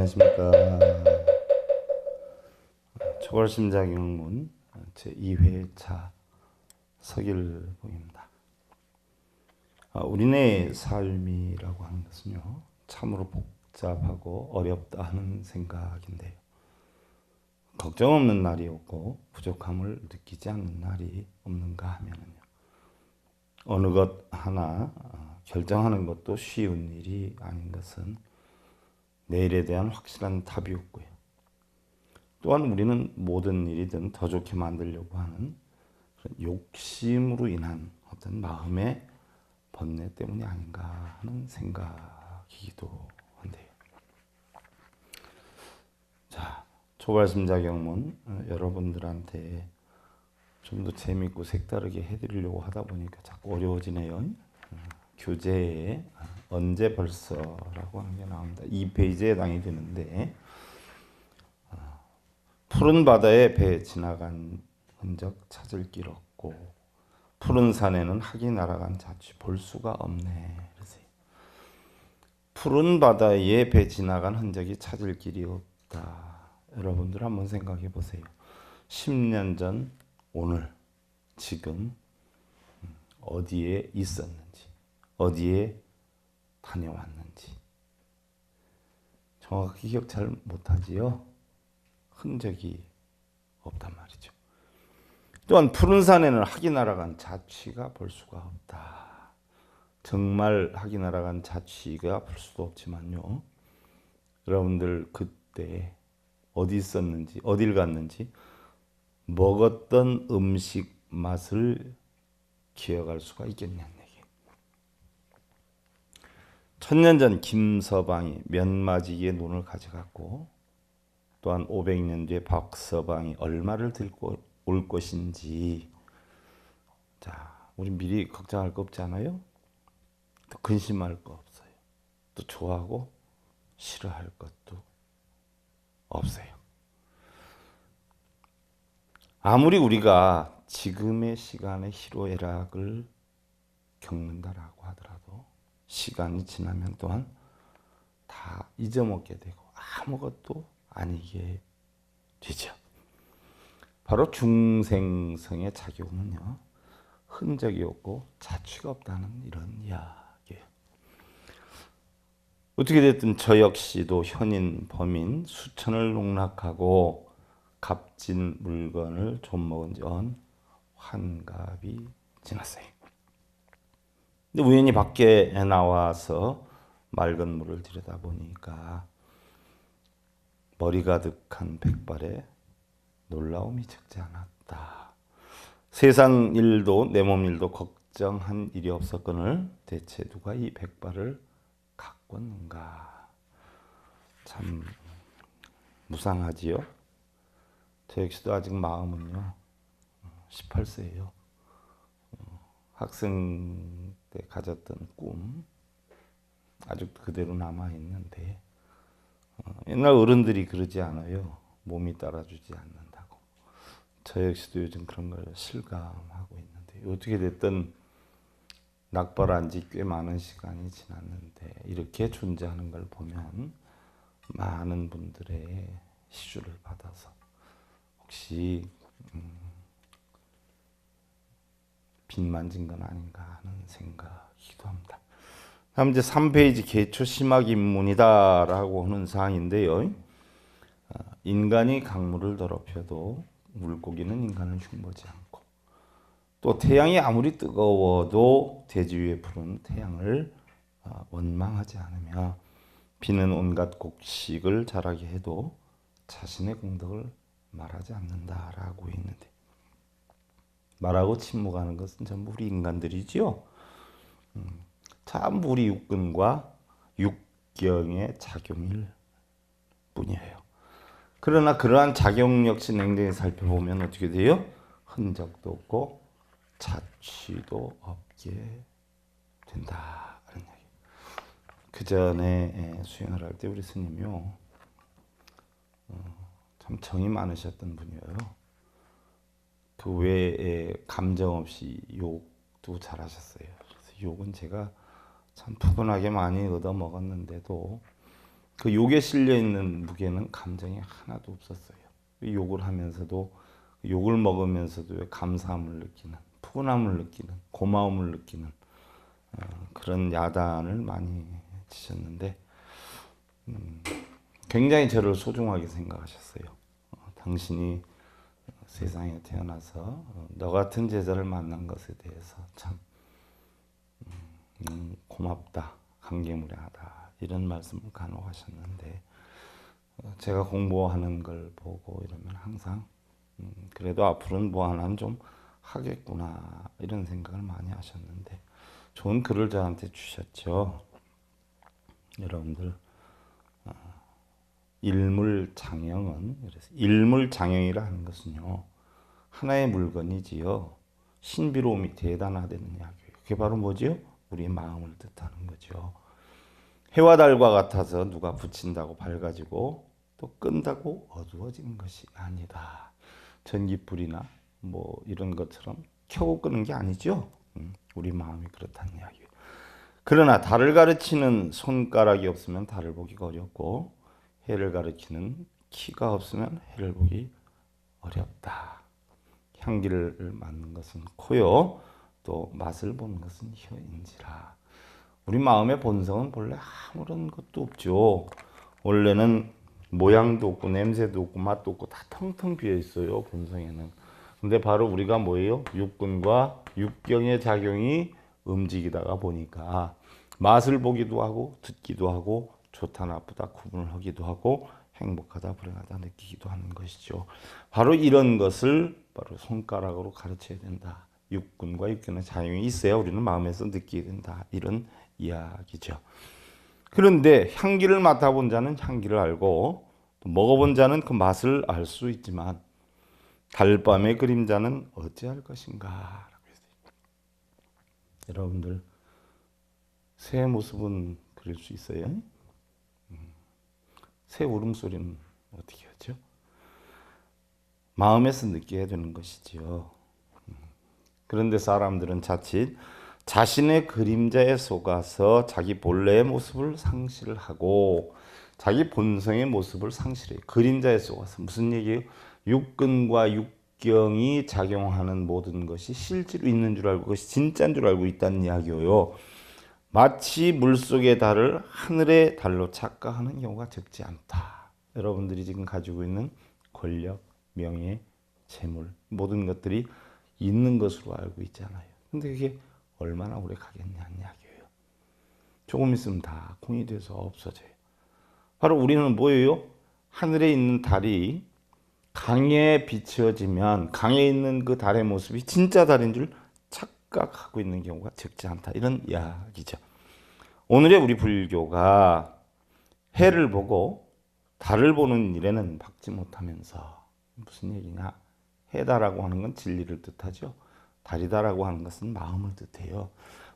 안녕하십니까. 초월심장영문 제2회차 서길봉입니다. 우리네 삶이라고 하는 것은요, 참으로 복잡하고 어렵다 하는 생각인데요. 걱정 없는 날이 없고 부족함을 느끼지 않는 날이 없는가 하면은요, 어느 것 하나 결정하는 것도 쉬운 일이 아닌 것은 내일에 대한 확실한 답이 없고요. 또한 우리는 모든 일이든 더 좋게 만들려고 하는 그런 욕심으로 인한 어떤 마음의 번뇌 때문이 아닌가 하는 생각이기도 한데요. 자, 초발심자경문 여러분들한테 좀 더 재밌고 색다르게 해드리려고 하다 보니까 자꾸 어려워지네요. 교재에 언제 벌써라고 하는 게 나옵니다. 2페이지에 해당이 되는데, 푸른 바다에 배 지나간 흔적 찾을 길 없고 푸른 산에는 학이 날아간 자취 볼 수가 없네. 그러세요. 푸른 바다에 배 지나간 흔적이 찾을 길이 없다. 여러분들 한번 생각해 보세요. 10년 전 오늘 지금 어디에 있었는지, 어디에 다녀왔는지 정확히 기억 잘 못하지요. 흔적이 없단 말이죠. 또한 푸른 산에는 학이 날아간 자취가 볼 수가 없다. 정말 학이 날아간 자취가 볼 수도 없지만요, 여러분들 그때 어디 있었는지, 어딜 갔는지, 먹었던 음식 맛을 기억할 수가 있겠냐는 얘기예요. 1000년 전 김서방이 면마지기에 논을 가져갔고, 또한 500년 뒤에 박서방이 얼마를 들고 올 것인지, 자, 우리 미리 걱정할 거 없지 않아요? 또 근심할 거 없어요. 또 좋아하고 싫어할 것도 없어요. 아무리 우리가 지금의 시간의 희로애락을 겪는다라고 하더라도 시간이 지나면 또한 다 잊어먹게 되고 아무것도 아니게 되죠. 바로 중생성의 작용은요, 흔적이 없고 자취가 없다는 이런 이야기예요. 어떻게 됐든 저 역시도 현인 범인 수천을 농락하고 값진 물건을 좀 먹은 지 환갑이 지났어요. 근데 우연히 밖에 나와서 맑은 물을 들여다보니까 머리 가득한 백발에 놀라움이 적지 않았다. 세상 일도 내 몸 일도 걱정한 일이 없었거늘 대체 누가 이 백발을 가꿨는가. 참 무상하지요. 저 역시도 아직 마음은요 18세예요. 학생 때 가졌던 꿈 아직도 그대로 남아있는데, 옛날 어른들이 그러지 않아요. 몸이 따라주지 않는다고. 저 역시도 요즘 그런 걸 실감하고 있는데, 어떻게 됐든 낙벌한 지 꽤 많은 시간이 지났는데 이렇게 존재하는 걸 보면 많은 분들의 시주를 받아서 혹시 빚만진 건 아닌가 하는 생각이기도 합니다. 다음 이제 3페이지 개초 심학입문이다 라고 하는 사항인데요, 인간이 강물을 더럽혀도 물고기는 인간을 흉보지 않고, 또 태양이 아무리 뜨거워도 대지 위에 푸른 태양을 원망하지 않으며, 비는 온갖 곡식을 자라게 해도 자신의 공덕을 말하지 않는다라고 했는데, 말하고 침묵하는 것은 전부 우리 인간들이지요. 참 우리 육근과 육경의 작용일 뿐이에요. 그러나 그러한 작용 역시 냉정히 살펴보면 어떻게 돼요? 흔적도 없고 자취도 없게 된다. 그 전에 수행을 할 때 우리 스님이요, 참 정이 많으셨던 분이에요. 그 외에 감정 없이 욕도 잘하셨어요. 그래서 욕은 제가 참 푸근하게 많이 얻어 먹었는데도 그 욕에 실려 있는 무게는 감정이 하나도 없었어요. 욕을 하면서도 욕을 먹으면서도 감사함을 느끼는, 푸근함을 느끼는, 고마움을 느끼는 그런 야단을 많이 치셨는데 굉장히 저를 소중하게 생각하셨어요. 당신이 세상에 태어나서 너 같은 제자를 만난 것에 대해서 참 고맙다, 감개무량하다 이런 말씀을 간혹 하셨는데 제가 공부하는 걸 보고 이러면 항상 그래도 앞으로는 뭐 하나는 좀 하겠구나 이런 생각을 많이 하셨는데 좋은 글을 저한테 주셨죠. 여러분들 일물장형은 일물장형이라 하는 것은요 하나의 물건이지요 신비로움이 대단하다는 이야기예요. 그게 바로 뭐지요? 우리의 마음을 뜻하는 거죠. 해와 달과 같아서 누가 붙인다고 밝아지고 또 끈다고 어두워지는 것이 아니다. 전기불이나 뭐 이런 것처럼 켜고 끄는 게 아니죠. 우리 마음이 그렇다는 이야기예요. 그러나 달을 가르치는 손가락이 없으면 달을 보기가 어렵고 해를 가르치는 키가 없으면 해를 보기 어렵다. 향기를 맡는 것은 코요. 또 맛을 보는 것은 혀인지라. 우리 마음의 본성은 본래 아무런 것도 없죠. 원래는 모양도 없고 냄새도 없고 맛도 없고 다 텅텅 비어 있어요. 본성에는. 근데 바로 우리가 뭐예요? 육군과 육경의 작용이 움직이다가 보니까 맛을 보기도 하고 듣기도 하고 좋다 나쁘다 구분을 하기도 하고 행복하다 불행하다 느끼기도 하는 것이죠. 바로 이런 것을 바로 손가락으로 가르쳐야 된다. 육군과 육경의 작용이 있어야 우리는 마음에서 느끼게 된다. 이런 이야기죠. 그런데 향기를 맡아본 자는 향기를 알고 또 먹어본 자는 그 맛을 알 수 있지만 달밤의 그림자는 어찌할 것인가. 여러분들 새의 모습은 그릴 수 있어요? 새 울음소리는 어떻게 하죠? 마음에서 느껴야 되는 것이지요. 그런데 사람들은 자칫 자신의 그림자에 속아서 자기 본래의 모습을 상실을 하고 자기 본성의 모습을 상실해요. 그림자에 속아서 무슨 얘기예요? 육근과 육경이 작용하는 모든 것이 실제로 있는 줄 알고 그것이 진짜인 줄 알고 있다는 이야기예요. 마치 물속의 달을 하늘의 달로 착각하는 경우가 적지 않다. 여러분들이 지금 가지고 있는 권력, 명예, 재물 모든 것들이 있는 것으로 알고 있잖아요. 근데 그게 얼마나 오래 가겠냐는 이야기예요. 조금 있으면 다空이 돼서 없어져요. 바로 우리는 뭐예요? 하늘에 있는 달이 강에 비춰지면 강에 있는 그 달의 모습이 진짜 달인 줄 착각하고 있는 경우가 적지 않다. 이런 이야기죠. 오늘의 우리 불교가 해를 보고 달을 보는 일에는 박지 못하면서 무슨 얘기냐? 해다라고 하는 건 진리를 뜻하죠. 달이다라고 하는 것은 마음을 뜻해요.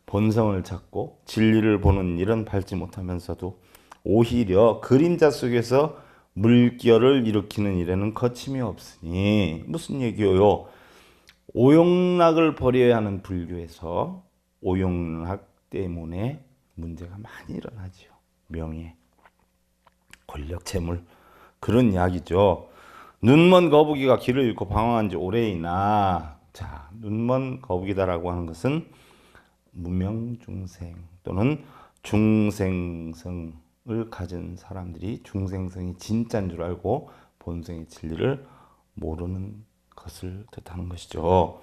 본성을 찾고 진리를 보는 일은 밟지 못하면서도 오히려 그림자 속에서 물결을 일으키는 일에는 거침이 없으니 무슨 얘기예요? 오용락을 버려야 하는 불교에서 오용락 때문에 문제가 많이 일어나죠. 명예, 권력, 재물 그런 이야기죠. 눈먼 거북이가 길을 잃고 방황한 지 오래이나 자, 눈먼 거북이다라고 하는 것은 무명중생 또는 중생성을 가진 사람들이 중생성이 진짜인 줄 알고 본성의 진리를 모르는 것을 뜻하는 것이죠.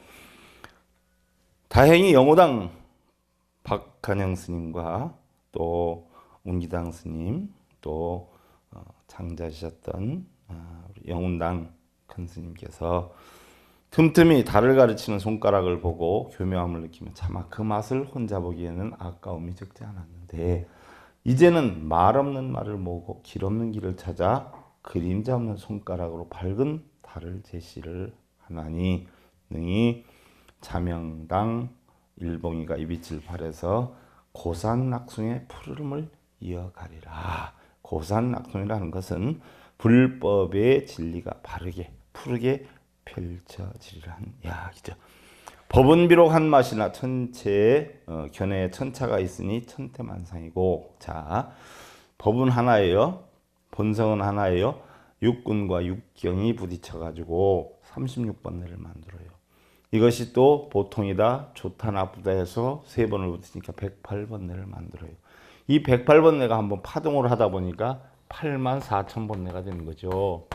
다행히 영호당 박한영 스님과 또 운기당 스님 또 장자시셨던 영운당 큰 스님께서 틈틈이 달을 가르치는 손가락을 보고 교묘함을 느끼면 차마 그 맛을 혼자 보기에는 아까움이 적지 않았는데 이제는 말 없는 말을 모으고 길 없는 길을 찾아 그림자 없는 손가락으로 밝은 달을 제시를 하나니 능히 자명당 일봉이가 이 빛을 발해서 고산낙송의 푸르름을 이어가리라. 고산낙송이라는 것은 불법의 진리가 바르게 푸르게 펼쳐지리라는 이야기죠. 법은 비록 한 맛이나 천체에 견해에 천차가 있으니 천태만상이고 자 법은 하나예요. 본성은 하나예요. 육군과 육경이 부딪혀가지고 36번뇌를 만들어요. 이것이 또 보통이다, 좋다, 나쁘다 해서 3번을 붙이니까 108번뇌를 만들어요. 이 108번뇌가 한번 파동을 하다 보니까 84,000번뇌가 되는 거죠.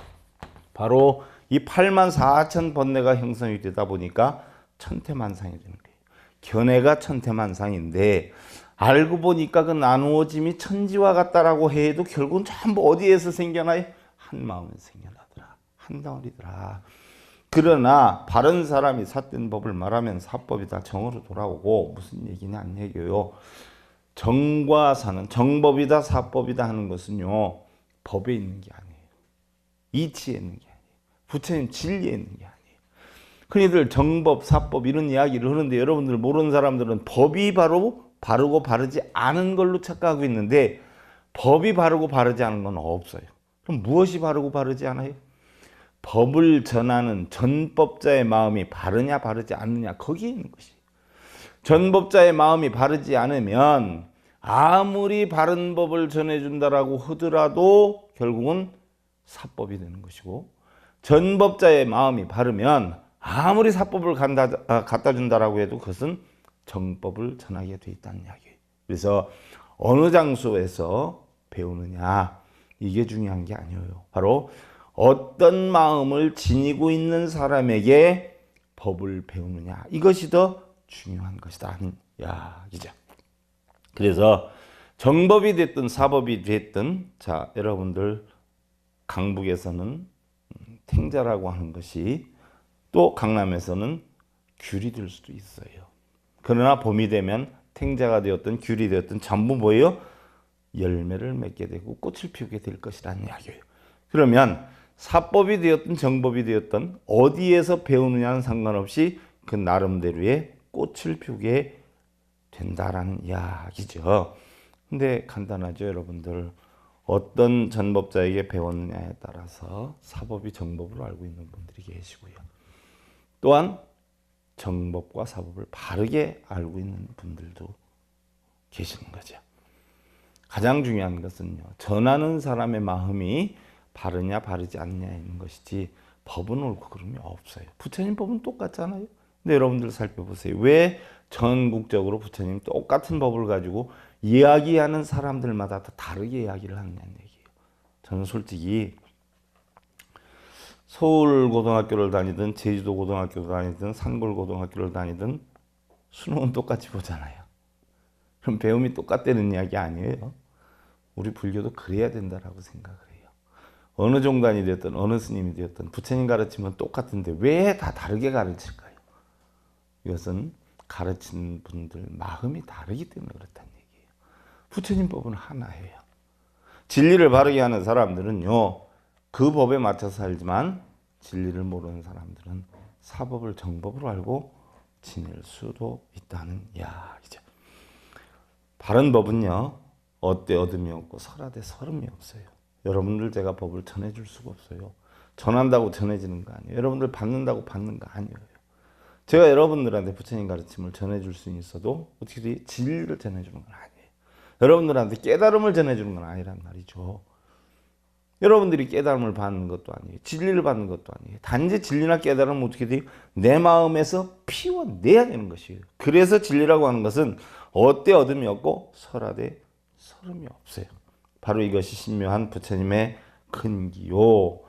바로 이 84,000번뇌가 형성이 되다 보니까 천태만상이 되는 거예요. 견해가 천태만상인데 알고 보니까 그 나누어짐이 천지와 같다라고 해도 결국은 전부 어디에서 생겨나요? 한 마음에서 생겨나더라. 한 덩어리더라. 그러나 바른 사람이 삿된 법을 말하면 사법이 다 정으로 돌아오고 무슨 얘기냐 안 얘기예요. 정과 사는 정법이다 사법이다 하는 것은요. 법에 있는 게 아니에요. 이치에 있는 게 아니에요. 부처님 진리에 있는 게 아니에요. 흔히들 정법, 사법 이런 이야기를 하는데 여러분들 모르는 사람들은 법이 바르고 바르지 않은 걸로 착각하고 있는데 법이 바르고 바르지 않은 건 없어요. 그럼 무엇이 바르고 바르지 않아요? 법을 전하는 전법자의 마음이 바르냐 바르지 않느냐 거기에 있는 것이에요. 전법자의 마음이 바르지 않으면 아무리 바른 법을 전해준다라고 하더라도 결국은 사법이 되는 것이고 전법자의 마음이 바르면 아무리 사법을 갖다 준다라고 해도 그것은 정법을 전하게 돼 있다는 이야기예요. 그래서 어느 장소에서 배우느냐 이게 중요한 게 아니에요. 바로 어떤 마음을 지니고 있는 사람에게 법을 배우느냐 이것이 더 중요한 것이다 하는 이야기죠. 그래서 정법이 됐든 사법이 됐든 자 여러분들 강북에서는 탱자라고 하는 것이 또 강남에서는 귤이 될 수도 있어요. 그러나 봄이 되면 탱자가 되었든 귤이 되었든 전부 뭐예요? 열매를 맺게 되고 꽃을 피우게 될 것이라는 이야기예요. 그러면 사법이 되었든 정법이 되었든 어디에서 배우느냐는 상관없이 그 나름대로의 꽃을 피우게 된다라는 이야기죠. 근데 간단하죠, 여러분들. 어떤 전법자에게 배웠느냐에 따라서 사법이 정법으로 알고 있는 분들이 계시고요. 또한 정법과 사법을 바르게 알고 있는 분들도 계시는 거죠. 가장 중요한 것은요. 전하는 사람의 마음이 바르냐 바르지 않느냐에 있는 것이지 법은 옳고 그름이 없어요. 부처님 법은 똑같잖아요. 근데 여러분들 살펴보세요. 왜 전국적으로 부처님 똑같은 법을 가지고 이야기하는 사람들마다 다 다르게 이야기를 하느냐는 얘기예요. 저는 솔직히 서울 고등학교를 다니든 제주도 고등학교를 다니든 산골 고등학교를 다니든 수능은 똑같이 보잖아요. 그럼 배움이 똑같다는 이야기 아니에요. 우리 불교도 그래야 된다라고 생각을 해요. 어느 종단이 되었든 어느 스님이 되었든 부처님 가르치면 똑같은데 왜 다 다르게 가르칠까요? 이것은 가르친 분들 마음이 다르기 때문에 그렇다는 얘기예요. 부처님 법은 하나예요. 진리를 바르게 하는 사람들은요. 그 법에 맞춰서 살지만 진리를 모르는 사람들은 사법을 정법으로 알고 지낼 수도 있다는 이야기죠. 바른 법은요. 얻되 얻음이 없고 설하되 설음이 없어요. 여러분들 제가 법을 전해줄 수가 없어요. 전한다고 전해지는 거 아니에요. 여러분들 받는다고 받는 거 아니에요. 제가 여러분들한테 부처님 가르침을 전해줄 수 있어도 어떻게 돼? 진리를 전해주는 건 아니에요. 여러분들한테 깨달음을 전해주는 건 아니란 말이죠. 여러분들이 깨달음을 받는 것도 아니에요. 진리를 받는 것도 아니에요. 단지 진리나 깨달음은 어떻게 돼요? 내 마음에서 피워내야 되는 것이에요. 그래서 진리라고 하는 것은 얻되 얻음이 없고 설하되 설음이 없어요. 바로 이것이 신묘한 부처님의 근기요.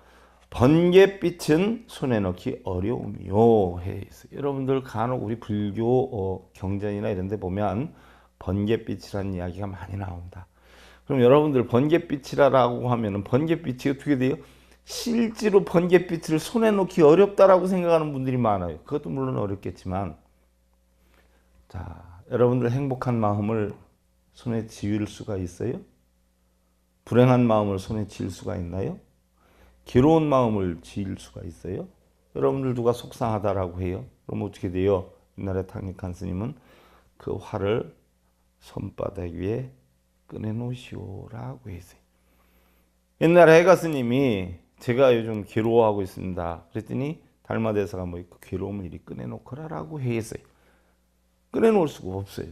번갯빛은 손에 넣기 어려움이요 해 있어요. 여러분들 간혹 우리 불교 경전이나 이런 데 보면 번갯빛이라는 이야기가 많이 나온다. 그럼 여러분들 번갯빛이라고 하면은 번갯빛이 어떻게 돼요? 실제로 번갯빛을 손에 놓기 어렵다라고 생각하는 분들이 많아요. 그것도 물론 어렵겠지만 자, 여러분들 행복한 마음을 손에 쥐을 수가 있어요? 불행한 마음을 손에 쥘 수가 있나요? 괴로운 마음을 쥐을 수가 있어요? 여러분들 누가 속상하다라고 해요? 그럼 어떻게 돼요? 옛날에 탕익한 스님은 그 화를 손바닥 위에 꺼내놓으시오라고 했어요. 옛날에 해가 스님이 제가 요즘 괴로워하고 있습니다. 그랬더니 달마대사가 뭐 괴로움을 이리 꺼내놓거라라고 했어요. 꺼내놓을 수가 없어요.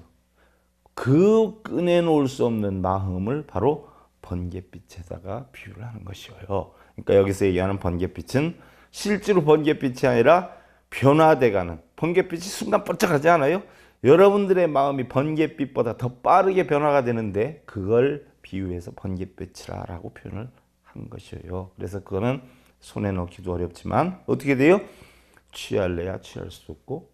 그 꺼내놓을 수 없는 마음을 바로 번갯빛에다가 비유를 하는 것이에요. 그러니까 여기서 얘기하는 번갯빛은 실제로 번갯빛이 아니라 변화돼가는, 번갯빛이 순간 번쩍하지 않아요? 여러분들의 마음이 번갯빛보다 더 빠르게 변화가 되는데 그걸 비유해서 번갯빛이라고 표현을 한 것이에요. 그래서 그거는 손에 넣기도 어렵지만 어떻게 돼요? 취할래야 취할 수도 없고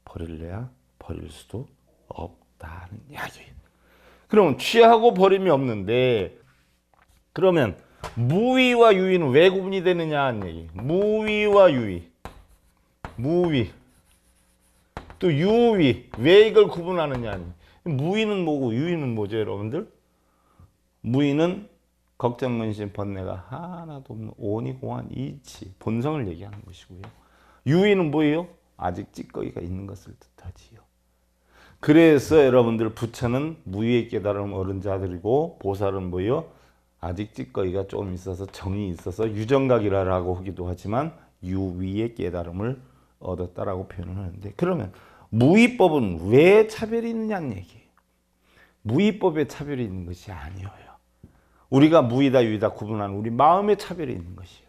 버릴래야 버릴 수도 없다는 이야기예요. 그러면 취하고 버림이 없는데 그러면 무위와 유위는 왜 구분이 되느냐 하는 얘기. 무위와 유위, 무위 또 유위, 왜 이걸 구분하느냐 하는 얘기. 무위는 뭐고 유위는 뭐죠 여러분들? 무위는 걱정, 근심, 번뇌가 하나도 없는 오니공한 이치, 본성을 얘기하는 것이고요. 유위는 뭐예요? 아직 찌꺼기가 있는 것을 뜻하지요. 그래서 여러분들 부처는 무위의 깨달음 얻은 자들이고 보살은 뭐예요? 아직 찌꺼기가 조금 있어서 정이 있어서 유정각이라고 하기도 하지만 유위의 깨달음을 얻었다라고 표현을 하는데, 그러면 무위법은 왜 차별이 있느냐는 얘기예요. 무위법에 차별이 있는 것이 아니에요. 우리가 무위다 유위다 구분하는 우리 마음의 차별이 있는 것이에요.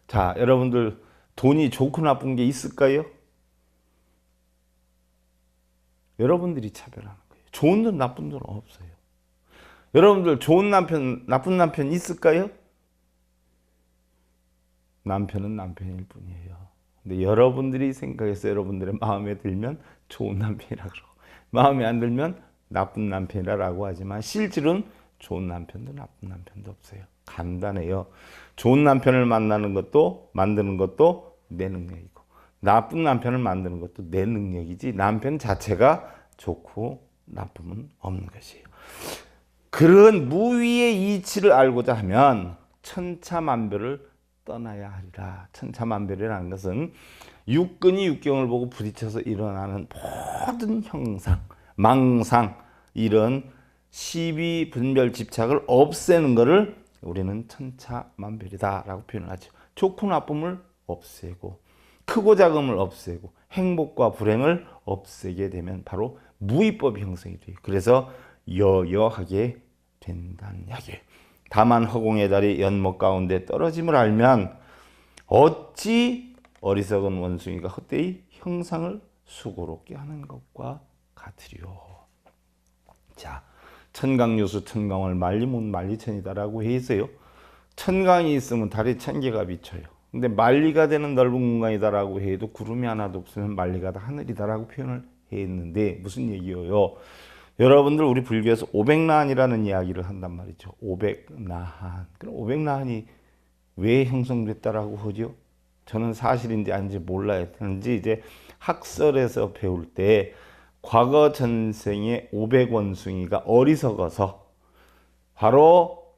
자, 여러분들 돈이 좋고 나쁜 게 있을까요? 여러분들이 차별하는 거예요. 좋은 돈 나쁜 돈은 없어요. 여러분들 좋은 남편 나쁜 남편 있을까요? 남편은 남편일 뿐이에요. 근데 여러분들이 생각해서 여러분들의 마음에 들면 좋은 남편이라고 그러고 마음에 안 들면 나쁜 남편이라고 하지만 실질은 좋은 남편도 나쁜 남편도 없어요. 간단해요. 좋은 남편을 만나는 것도 만드는 것도 내 능력이고 나쁜 남편을 만드는 것도 내 능력이지 남편 자체가 좋고 나쁨은 없는 것이에요. 그런 무위의 이치를 알고자 하면 천차만별을 떠나야 하리라. 천차만별이라는 것은 육근이 육경을 보고 부딪혀서 일어나는 모든 형상, 망상, 이런 시비, 분별, 집착을 없애는 것을 우리는 천차만별이다라고 표현을 하죠. 좋고 나쁨을 없애고 크고 작음을 없애고 행복과 불행을 없애게 되면 바로 무위법이 형성이 돼요. 그래서 여여하게 된다는 이야기예요. 다만 허공의 달이 연못 가운데 떨어짐을 알면 어찌 어리석은 원숭이가 헛되이 형상을 수고롭게 하는 것과 같으리요. 자, 천강유수 천강을 말리면 만리천이다라고 해 있어요. 천강이 있으면 달이 1000개가 비쳐요. 근데 만리가 되는 넓은 공간이다라고 해도 구름이 하나도 없으면 만리가 다 하늘이다라고 표현을 해 있는데 무슨 얘기예요? 여러분들 우리 불교에서 500나한이라는 이야기를 한단 말이죠. 500나한. 그럼 500나한이 왜 형성됐다라고 하죠? 저는 사실인지 아닌지 몰라야 되는지 이제 학설에서 배울 때 과거 전생의 500원숭이가 어리석어서 바로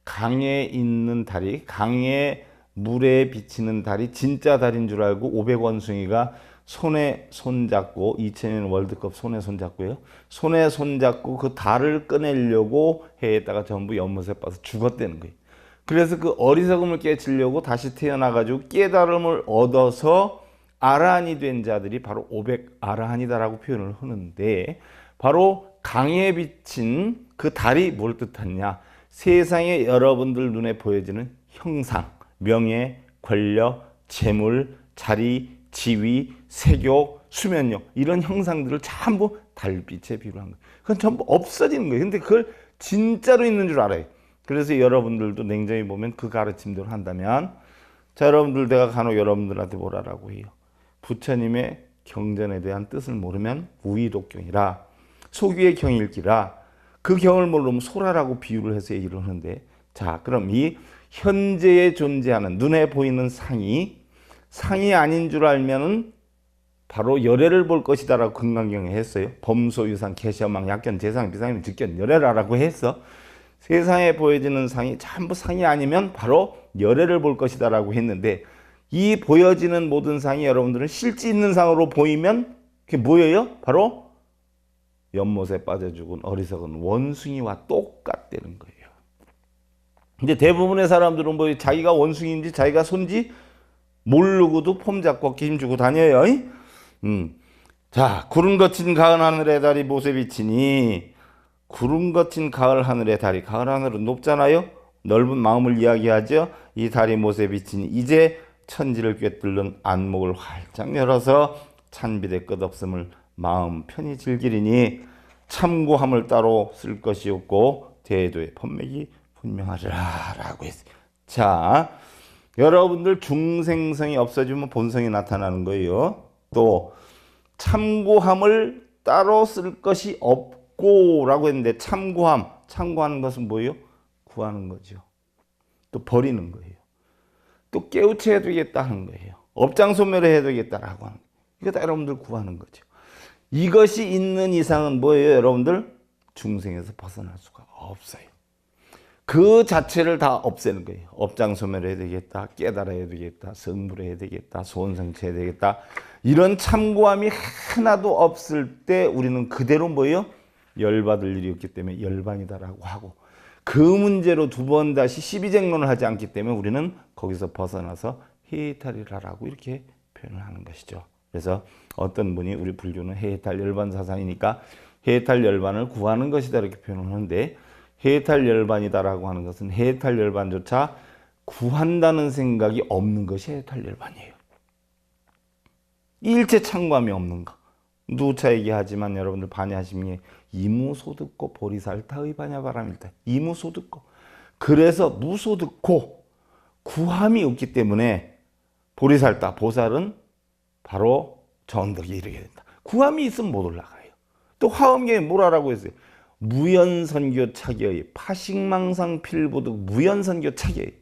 강에 있는 달이, 강에 물에 비치는 달이 진짜 달인 줄 알고 500원숭이가 손에 손잡고 2000년 월드컵 손에 손잡고요. 손에 손잡고 그 달을 꺼내려고 해에다가 전부 연못에 빠서 죽었다는 거예요. 그래서 그 어리석음을 깨치려고 다시 태어나가지고 깨달음을 얻어서 아라한이 된 자들이 바로 500 아라한이다라고 표현을 하는데 바로 강에 비친 그 달이 뭘 뜻하냐? 세상에 여러분들 눈에 보여지는 형상, 명예, 권력, 재물, 자리, 지위, 세교, 수면력 이런 형상들을 전부 달빛에 비유한 거예요. 그건 전부 없어지는 거예요. 근데 그걸 진짜로 있는 줄 알아요. 그래서 여러분들도 냉정히 보면 그 가르침대로 한다면 자, 여러분들 내가 간혹 여러분들한테 뭐라고 해요? 부처님의 경전에 대한 뜻을 모르면 우의독경이라 소귀의 경일기라 그 경을 모르면 소라라고 비유를 해서 얘기를 하는데 자, 그럼 이 현재에 존재하는 눈에 보이는 상이 아닌 줄 알면은 바로 열애를 볼 것이다라고 금강경에 했어요. 범소유상, 개시엄망, 약견, 재상, 비상임, 즉견, 열애라고 했어. 세상에 보여지는 상이 전부 상이 아니면 바로 열애를 볼 것이다라고 했는데 이 보여지는 모든 상이 여러분들은 실제 있는 상으로 보이면 그게 뭐예요? 바로 연못에 빠져 죽은 어리석은 원숭이와 똑같다는 거예요. 근데 대부분의 사람들은 뭐 자기가 원숭이인지 자기가 손지 모르고도 폼 잡고 어깨 힘주고 다녀요. 자, 구름 거친 가은 하늘의 달이 못에 비치니 구름 거친 가을 하늘의 달이, 가을 하늘은 높잖아요. 넓은 마음을 이야기하죠. 이 달이 못에 비치니 이제 천지를 꿰뚫는 안목을 활짝 열어서 찬빛의 끝없음을 마음 편히 즐기리니 참고함을 따로 쓸 것이 없고 대도의 법맥이 분명하리라 라고 했어요. 자, 여러분들 중생성이 없어지면 본성이 나타나는 거예요. 또 참고함을 따로 쓸 것이 없고 라고 했는데 참고하는 것은 뭐예요? 구하는 거죠. 또 버리는 거예요. 또 깨우쳐야 되겠다 하는 거예요. 업장소멸해야 되겠다라고 하는 거예요. 이거 다 여러분들 구하는 거죠. 이것이 있는 이상은 뭐예요? 여러분들 중생에서 벗어날 수가 없어요. 그 자체를 다 없애는 거예요. 업장소멸해야 되겠다, 깨달아야 되겠다, 성불해야 되겠다, 소원성취해야 되겠다. 이런 참고함이 하나도 없을 때 우리는 그대로 뭐예요? 열받을 일이 없기 때문에 열반이다라고 하고, 그 문제로 두 번 다시 시비쟁론을 하지 않기 때문에 우리는 거기서 벗어나서 해탈이라고 이렇게 표현을 하는 것이죠. 그래서 어떤 분이 우리 불교는 해탈 열반 사상이니까 해탈 열반을 구하는 것이다 이렇게 표현을 하는데, 해탈 열반이다라고 하는 것은 해탈 열반조차 구한다는 생각이 없는 것이 해탈 열반이에요. 일체 참고함이 없는 거. 누차 얘기하지만 여러분들 반야심리에 이무소듣고 보리살타의 반야바람일다. 이무소듣고. 그래서 무소듣고 구함이 없기 때문에 보리살타, 보살은 바로 정덕에 이르게 된다. 구함이 있으면 못 올라가요. 또 화엄경에 뭐라고 했어요? 무연선교 차기의 파식망상 필부득. 무연선교 차기의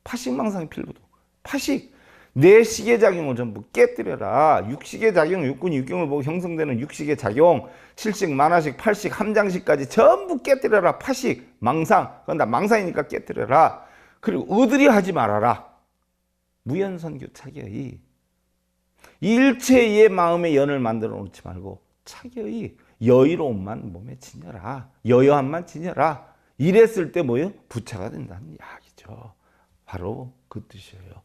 파식망상 필부득. 파식. 내 식의 작용을 전부 깨뜨려라. 육식의 작용, 육군이 육경을 보고 형성되는 육식의 작용, 칠식, 만화식, 팔식, 함장식까지 전부 깨뜨려라. 파식, 망상. 그건 다 망상이니까 깨뜨려라. 그리고 의들이 하지 말아라. 무연선교 차기의 일체의 마음의 연을 만들어 놓지 말고 차기의 여유로움만 몸에 지녀라. 여여함만 지녀라. 이랬을 때 뭐예요? 부처가 된다는 이야기죠. 바로 그 뜻이에요.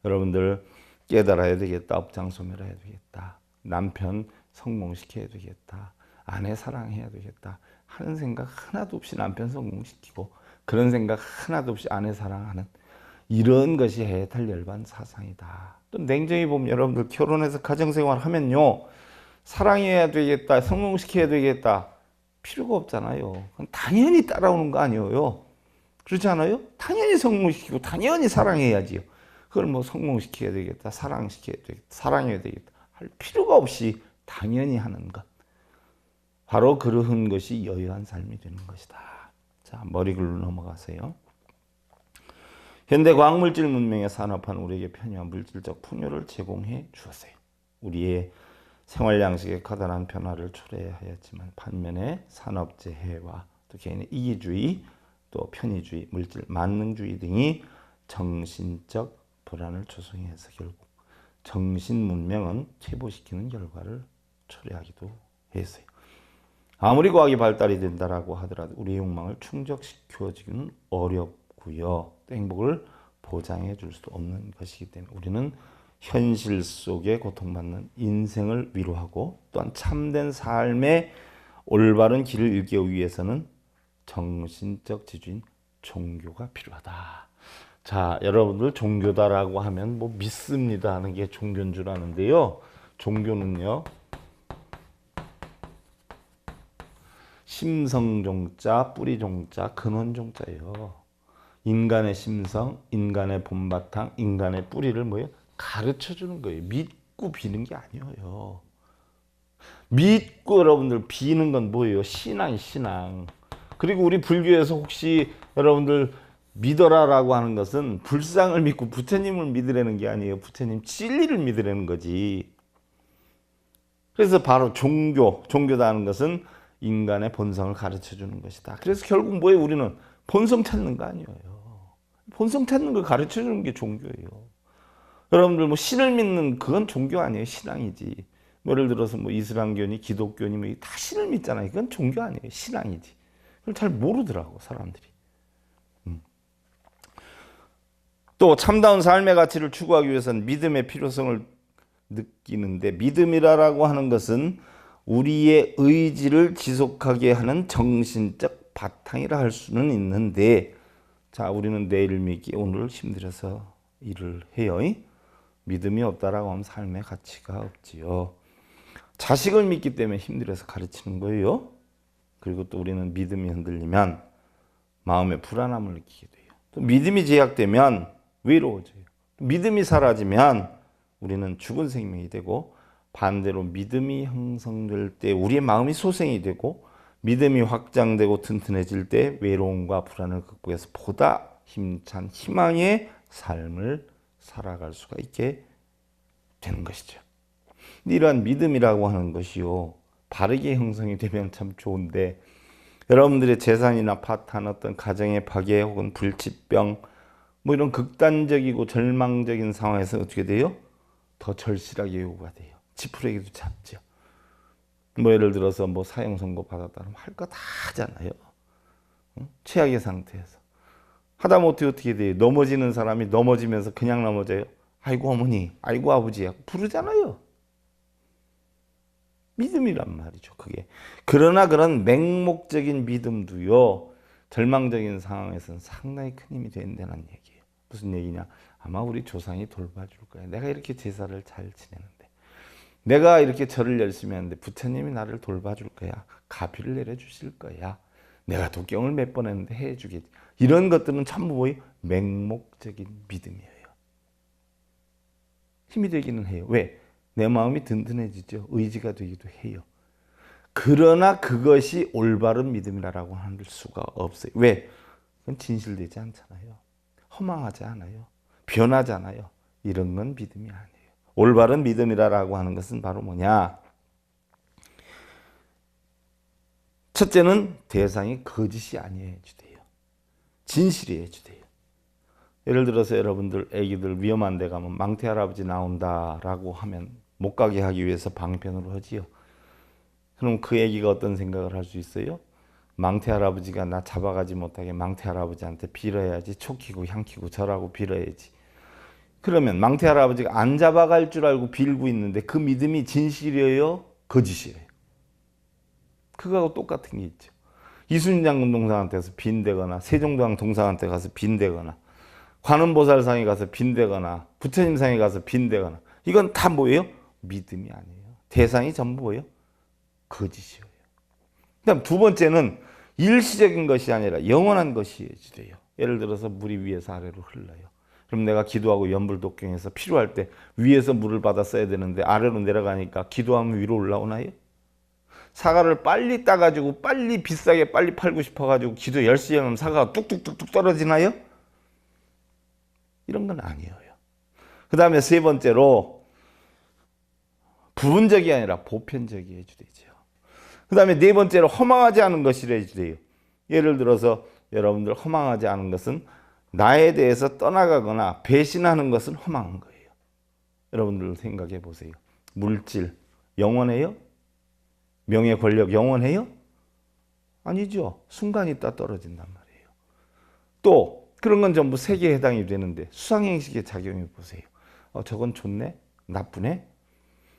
여러분들 깨달아야 되겠다. 업장소멸해야 되겠다. 남편 성공시켜야 되겠다. 아내 사랑해야 되겠다 하는 생각 하나도 없이 남편 성공시키고, 그런 생각 하나도 없이 아내 사랑하는 이런 것이 해탈 열반 사상이다. 또 냉정히 보면 여러분들 결혼해서 가정생활 하면요, 사랑해야 되겠다, 성공시켜야 되겠다 필요가 없잖아요. 당연히 따라오는 거 아니에요. 그렇지 않아요? 당연히 성공시키고 당연히 사랑해야지요. 그걸 뭐 성공시켜야 되겠다, 사랑시켜야 되겠다, 사랑해야 되겠다 할 필요가 없이 당연히 하는 것. 바로 그러한 것이 여유한 삶이 되는 것이다. 자, 머리글로 넘어가세요. 현대 과학물질 문명의 산업화는 우리에게 편의한 물질적 풍요를 제공해 주었어요. 우리의 생활 양식에 커다란 변화를 초래하였지만 반면에 산업재해와 또 개인의 이기주의, 또 편의주의, 물질 만능주의 등이 정신적 불안을 조성해서 결국 정신 문명은 퇴보시키는 결과를 초래하기도 했어요. 아무리 과학이 발달이 된다라고 하더라도 우리의 욕망을 충족시켜주기는 어렵고요. 또 행복을 보장해 줄 수도 없는 것이기 때문에 우리는 현실 속에 고통받는 인생을 위로하고 또한 참된 삶의 올바른 길을 일깨우기 위해서는 정신적 지주인 종교가 필요하다. 자, 여러분들 종교다라고 하면 뭐 믿습니다 하는 게 종교인 줄 아는데요. 종교는요, 심성종자, 뿌리종자, 근원종자예요. 인간의 심성, 인간의 본바탕, 인간의 뿌리를 뭐예요? 가르쳐 주는 거예요. 믿고 비는 게 아니에요. 믿고 여러분들 비는 건 뭐예요? 신앙. 그리고 우리 불교에서 혹시 여러분들 믿어라라고 하는 것은 불상을 믿고 부처님을 믿으라는 게 아니에요. 부처님 진리를 믿으라는 거지. 그래서 바로 종교다 하는 것은 인간의 본성을 가르쳐 주는 것이다. 그래서 결국 뭐예요? 우리는 본성 찾는 거 아니에요. 본성 찾는 걸 가르쳐 주는 게 종교예요. 여러분들 뭐 신을 믿는 그건 종교 아니에요. 신앙이지. 뭐 예를 들어서 뭐 이슬람교니 기독교니 뭐 다 신을 믿잖아요. 그건 종교 아니에요. 신앙이지. 그걸 잘 모르더라고 사람들이. 또 참다운 삶의 가치를 추구하기 위해서는 믿음의 필요성을 느끼는데, 믿음이라고 하는 것은 우리의 의지를 지속하게 하는 정신적 바탕이라 할 수는 있는데, 자, 우리는 내일 믿기 오늘 힘들어서 일을 해요. 믿음이 없다라고 하면 삶의 가치가 없지요. 자식을 믿기 때문에 힘들어서 가르치는 거예요. 그리고 또 우리는 믿음이 흔들리면 마음의 불안함을 느끼게 돼요. 또 믿음이 제약되면 외로워져요. 믿음이 사라지면 우리는 죽은 생명이 되고, 반대로 믿음이 형성될 때 우리의 마음이 소생이 되고, 믿음이 확장되고 튼튼해질 때 외로움과 불안을 극복해서 보다 힘찬 희망의 삶을 살아갈 수가 있게 되는 것이죠. 이러한 믿음이라고 하는 것이요, 바르게 형성이 되면 참 좋은데, 여러분들의 재산이나 파탄, 어떤 가정의 파괴 혹은 불치병, 뭐 이런 극단적이고 절망적인 상황에서 어떻게 돼요? 더 절실하게 요구가 돼요. 지푸라기도 잡죠. 뭐 예를 들어서 뭐 사형 선고 받았다 그러면 할 거 다 하잖아요. 최악의 상태에서 하다 못해 어떻게 돼요? 넘어지는 사람이 넘어지면서 그냥 넘어져요. 아이고 어머니, 아이고 아버지 부르잖아요. 믿음이란 말이죠, 그게. 그러나 그런 맹목적인 믿음도요, 절망적인 상황에서는 상당히 큰 힘이 된다는 얘기예요. 무슨 얘기냐? 아마 우리 조상이 돌봐줄 거야. 내가 이렇게 제사를 잘 지내는데, 내가 이렇게 절을 열심히 하는데 부처님이 나를 돌봐줄 거야. 가피를 내려주실 거야. 내가 독경을 몇 번 했는데 해주겠지. 이런 것들은 전부 뭐예요? 맹목적인 믿음이에요. 힘이 되기는 해요. 왜? 내 마음이 든든해지죠. 의지가 되기도 해요. 그러나 그것이 올바른 믿음이라고 할 수가 없어요. 왜? 그건 진실되지 않잖아요. 허망하지 않아요. 변하지 않아요. 이런 건 믿음이 아니에요. 올바른 믿음이라고 하는 것은 바로 뭐냐? 첫째는 대상이 거짓이 아니어야 돼요. 진실이어야 돼요. 예를 들어서 여러분들 애기들 위험한 데 가면 망태 할아버지 나온다라고 하면 못 가게 하기 위해서 방편으로 하지요. 그럼 그 애기가 어떤 생각을 할 수 있어요? 망태 할아버지가 나 잡아가지 못하게 망태 할아버지한테 빌어야지. 촉키고 향키고 절하고 빌어야지. 그러면 망태 할아버지가 안 잡아갈 줄 알고 빌고 있는데 그 믿음이 진실이에요? 거짓이에요? 그거하고 똑같은 게 있죠. 이순신 장군 동상한테 가서 빈대거나, 세종대왕 동상한테 가서 빈대거나, 관음보살상에 가서 빈대거나, 부처님상에 가서 빈대거나, 이건 다 뭐예요? 믿음이 아니에요. 대상이 전부 뭐예요? 거짓이에요. 그다음 두 번째는 일시적인 것이 아니라 영원한 것이 돼요. 예를 들어서 물이 위에서 아래로 흘러요. 그럼 내가 기도하고 연불독경에서 필요할 때 위에서 물을 받아 써야 되는데 아래로 내려가니까 기도하면 위로 올라오나요? 사과를 빨리 따가지고 빨리 비싸게 빨리 팔고 싶어가지고 기도 열심히 하면 사과가 뚝뚝뚝뚝 떨어지나요? 이런 건 아니에요. 그 다음에 세 번째로 부분적이 아니라 보편적이어야 되죠. 그 다음에 네 번째로 허망하지 않은 것이라 돼요. 예를 들어서 여러분들 허망하지 않은 것은 나에 대해서 떠나가거나 배신하는 것은 허망한 거예요. 여러분들 생각해 보세요. 물질 영원해요? 명예 권력 영원해요? 아니죠. 순간 있다 떨어진단 말이에요. 또 그런 건 전부 세계에 해당이 되는데 수상행식에 작용해 보세요. 저건 좋네? 나쁘네?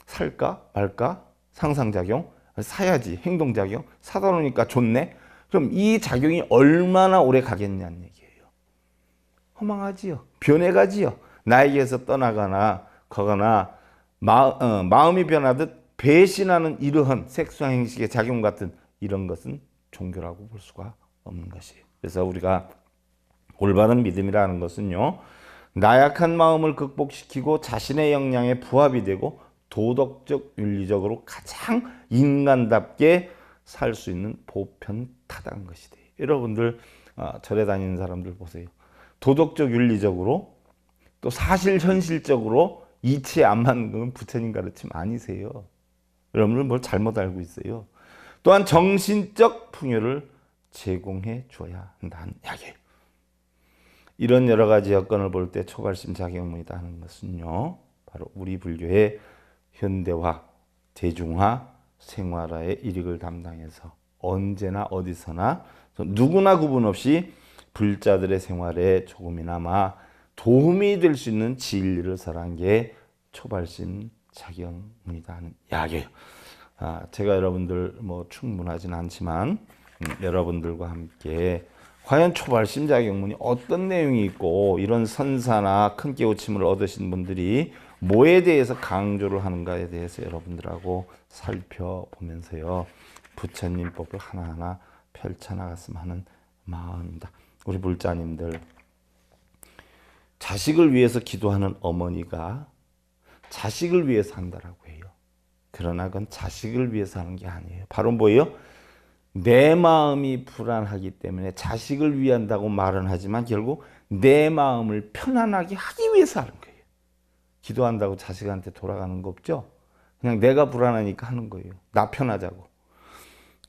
살까? 말까? 상상작용? 사야지. 행동작용? 사다 놓으니까 좋네? 그럼 이 작용이 얼마나 오래 가겠냐는 얘기예요. 허망하지요. 변해가지요. 나에게서 떠나거나 거거나 마음이 변하듯 배신하는 이러한 색수행식의 작용 같은 이런 것은 종교라고 볼 수가 없는 것이에요. 그래서 우리가 올바른 믿음이라는 것은요, 나약한 마음을 극복시키고 자신의 역량에 부합이 되고 도덕적 윤리적으로 가장 인간답게 살 수 있는 보편타당한 것이 돼요. 여러분들 절에 다니는 사람들 보세요. 도덕적 윤리적으로 또 사실 현실적으로 이치에 안 맞는 건 부처님 가르침 아니세요. 여러분들 뭘 잘못 알고 있어요. 또한 정신적 풍요를 제공해 줘야 한다는 이야기예요. 이런 여러 가지 여건을 볼 때 초발심 작용이다 하는 것은요, 바로 우리 불교의 현대화, 대중화, 생활화의 일익을 담당해서 언제나 어디서나 누구나 구분 없이 불자들의 생활에 조금이나마 도움이 될 수 있는 진리를 설한 게 초발심 작용이다 하는 이야기예요. 제가 여러분들 뭐 충분하진 않지만 여러분들과 함께 과연 초발심 자격문이 어떤 내용이 있고 이런 선사나 큰 깨우침을 얻으신 분들이 뭐에 대해서 강조를 하는가에 대해서 여러분들하고 살펴보면서요. 부처님법을 하나하나 펼쳐나갔으면 하는 마음입니다. 우리 불자님들, 자식을 위해서 기도하는 어머니가 자식을 위해서 한다라고 해요. 그러나 그건 자식을 위해서 하는 게 아니에요. 바로 뭐예요? 내 마음이 불안하기 때문에 자식을 위한다고 말은 하지만 결국 내 마음을 편안하게 하기 위해서 하는 거예요. 기도한다고 자식한테 돌아가는 거 없죠? 그냥 내가 불안하니까 하는 거예요. 나 편하자고.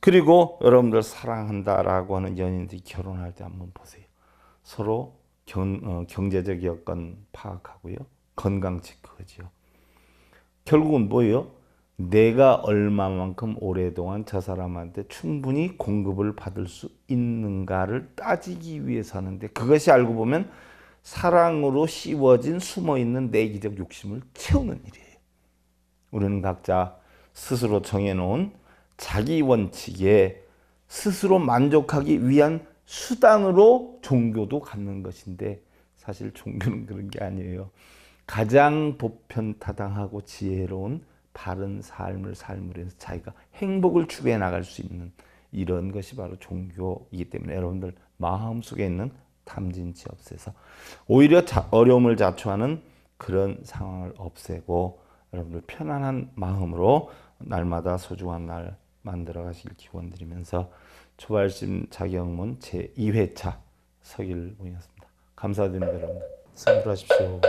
그리고 여러분들 사랑한다라고 하는 연인들이 결혼할 때 한번 보세요. 서로 경제적 여건 파악하고요. 건강 체크하죠. 결국은 뭐예요? 내가 얼마만큼 오랫동안 저 사람한테 충분히 공급을 받을 수 있는가를 따지기 위해서 하는데, 그것이 알고 보면 사랑으로 씌워진 숨어있는 내기적 욕심을 채우는 일이에요. 우리는 각자 스스로 정해놓은 자기 원칙에 스스로 만족하기 위한 수단으로 종교도 갖는 것인데, 사실 종교는 그런 게 아니에요. 가장 보편타당하고 지혜로운 바른 삶을 해서 자기가 행복을 추구해 나갈 수 있는 이런 것이 바로 종교이기 때문에 여러분들 마음속에 있는 탐진치 없애서 오히려 어려움을 자초하는 그런 상황을 없애고 여러분들 편안한 마음으로 날마다 소중한 날 만들어 가시길 기원드리면서 초발심 자격문 제2회차 서길 모였습니다. 감사드립니다. 여러분. 성불하십시오.